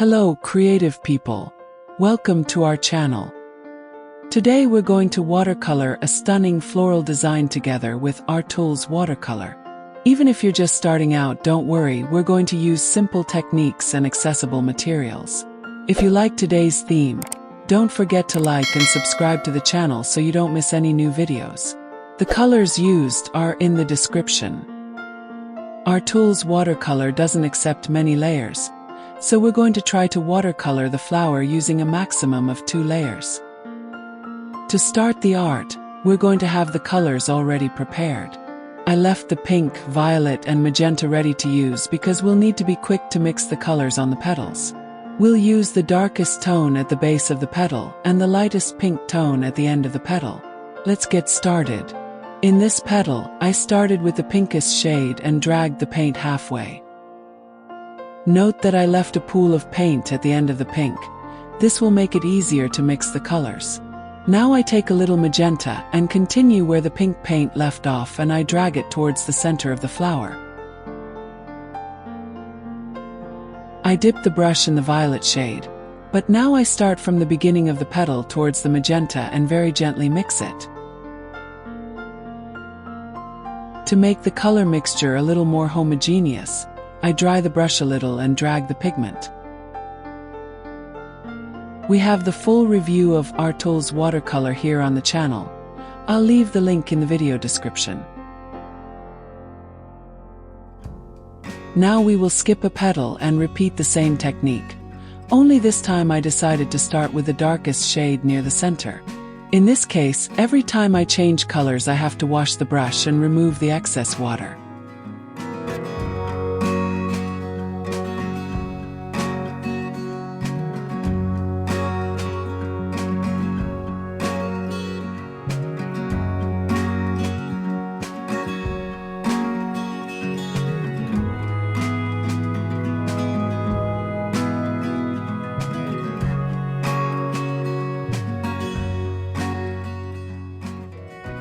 Hello, creative people. Welcome to our channel. Today we're going to watercolor a stunning floral design together with Artools Watercolor. Even if you're just starting out, don't worry, we're going to use simple techniques and accessible materials. If you like today's theme, don't forget to like and subscribe to the channel so you don't miss any new videos. The colors used are in the description. Artools Watercolor doesn't accept many layers, so we're going to try to watercolor the flower using a maximum of 2 layers. To start the art, we're going to have the colors already prepared. I left the pink, violet and magenta ready to use because we'll need to be quick to mix the colors on the petals. We'll use the darkest tone at the base of the petal and the lightest pink tone at the end of the petal. Let's get started. In this petal, I started with the pinkish shade and dragged the paint halfway. Note that I left a pool of paint at the end of the pink. This will make it easier to mix the colors. Now I take a little magenta and continue where the pink paint left off, and I drag it towards the center of the flower. I dip the brush in the violet shade, but now I start from the beginning of the petal towards the magenta and very gently mix it. To make the color mixture a little more homogeneous, I dry the brush a little and drag the pigment. We have the full review of Artools Watercolor here on the channel. I'll leave the link in the video description. Now we will skip a petal and repeat the same technique. Only this time I decided to start with the darkest shade near the center. In this case, every time I change colors I have to wash the brush and remove the excess water.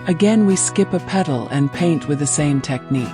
Again, we skip a petal and paint with the same technique.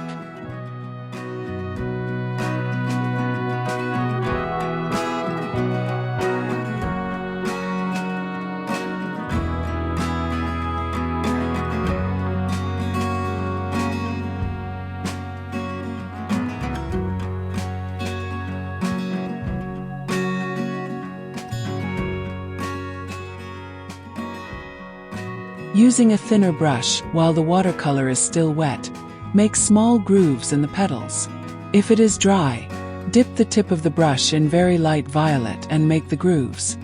Using a thinner brush, while the watercolor is still wet, make small grooves in the petals. If it is dry, dip the tip of the brush in very light violet and make the grooves.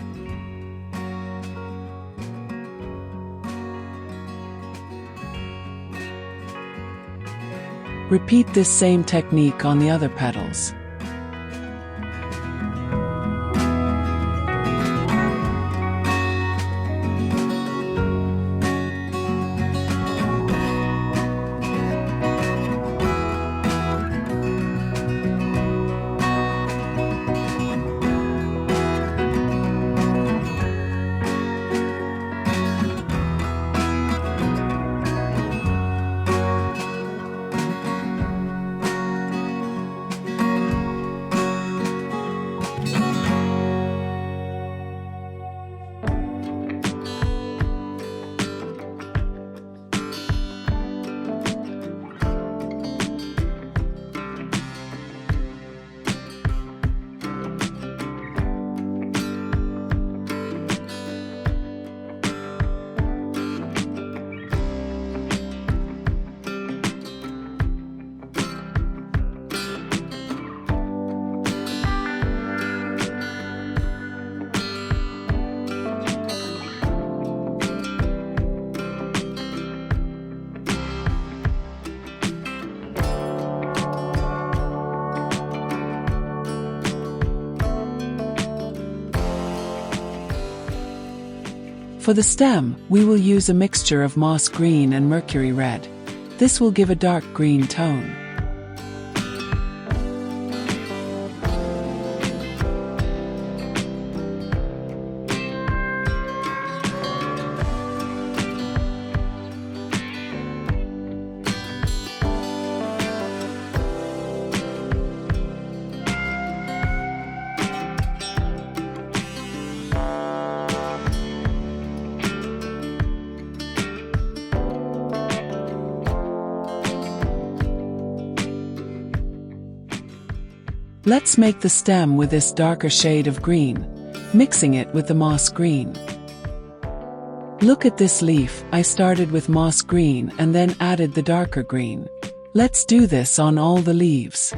Repeat this same technique on the other petals. For the stem, we will use a mixture of moss green and mercury red. This will give a dark green tone. Let's make the stem with this darker shade of green, mixing it with the moss green. Look at this leaf. I started with moss green and then added the darker green. Let's do this on all the leaves.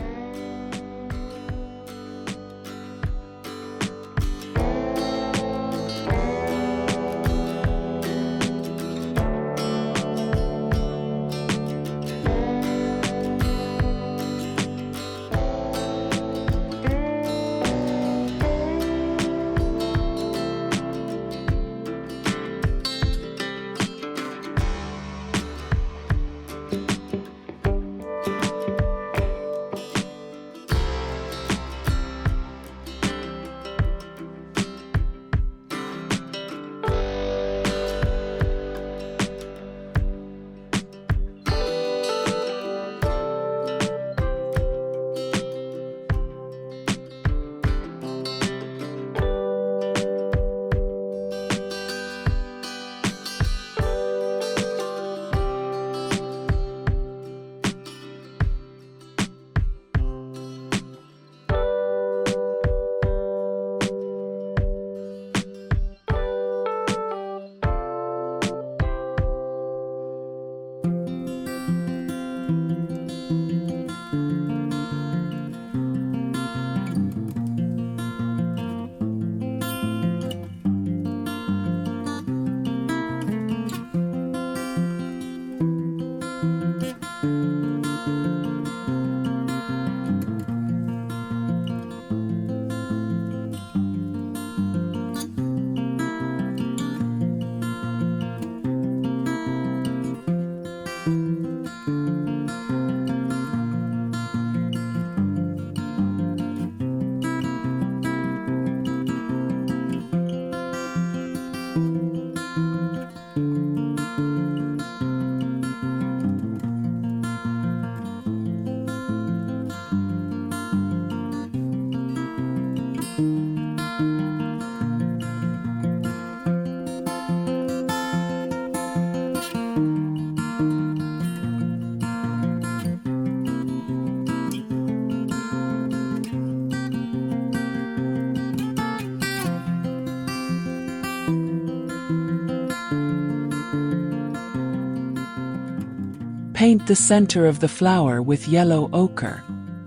Paint the center of the flower with yellow ochre.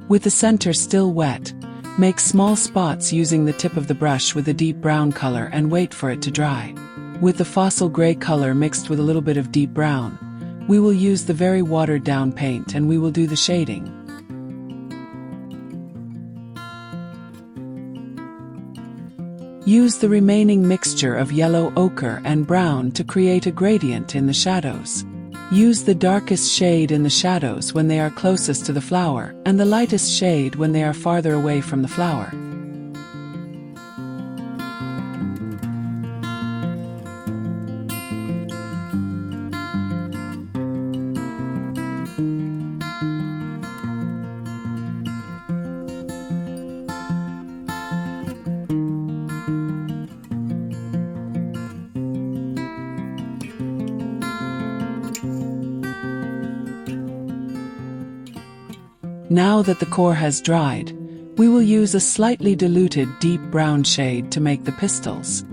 With the center still wet, make small spots using the tip of the brush with a deep brown color and wait for it to dry. With the fossil gray color mixed with a little bit of deep brown, we will use the very watered down paint and we will do the shading. Use the remaining mixture of yellow ochre and brown to create a gradient in the shadows. Use the darkest shade in the shadows when they are closest to the flower, and the lightest shade when they are farther away from the flower. Now that the core has dried, we will use a slightly diluted deep brown shade to make the pistils.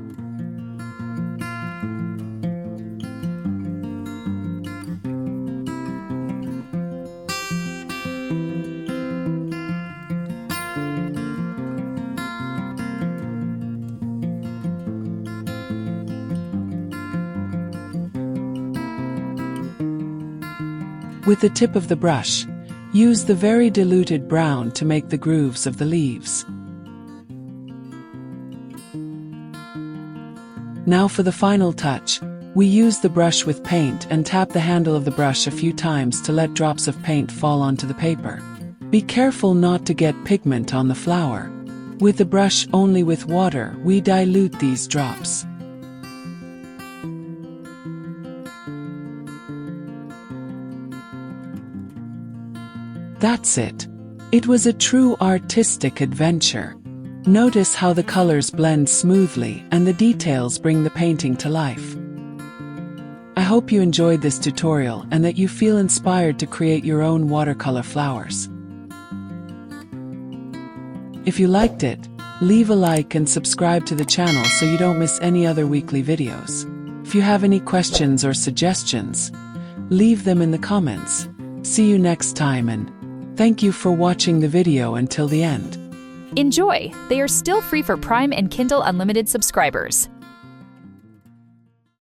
With the tip of the brush, use the very diluted brown to make the grooves of the leaves. Now for the final touch, we use the brush with paint and tap the handle of the brush a few times to let drops of paint fall onto the paper. Be careful not to get pigment on the flower. With the brush only with water, we dilute these drops. That's it. It was a true artistic adventure. Notice how the colors blend smoothly and the details bring the painting to life. I hope you enjoyed this tutorial and that you feel inspired to create your own watercolor flowers. If you liked it, leave a like and subscribe to the channel so you don't miss any other weekly videos. If you have any questions or suggestions, leave them in the comments. See you next time, and thank you for watching the video until the end. Enjoy! They are still free for Prime and Kindle Unlimited subscribers.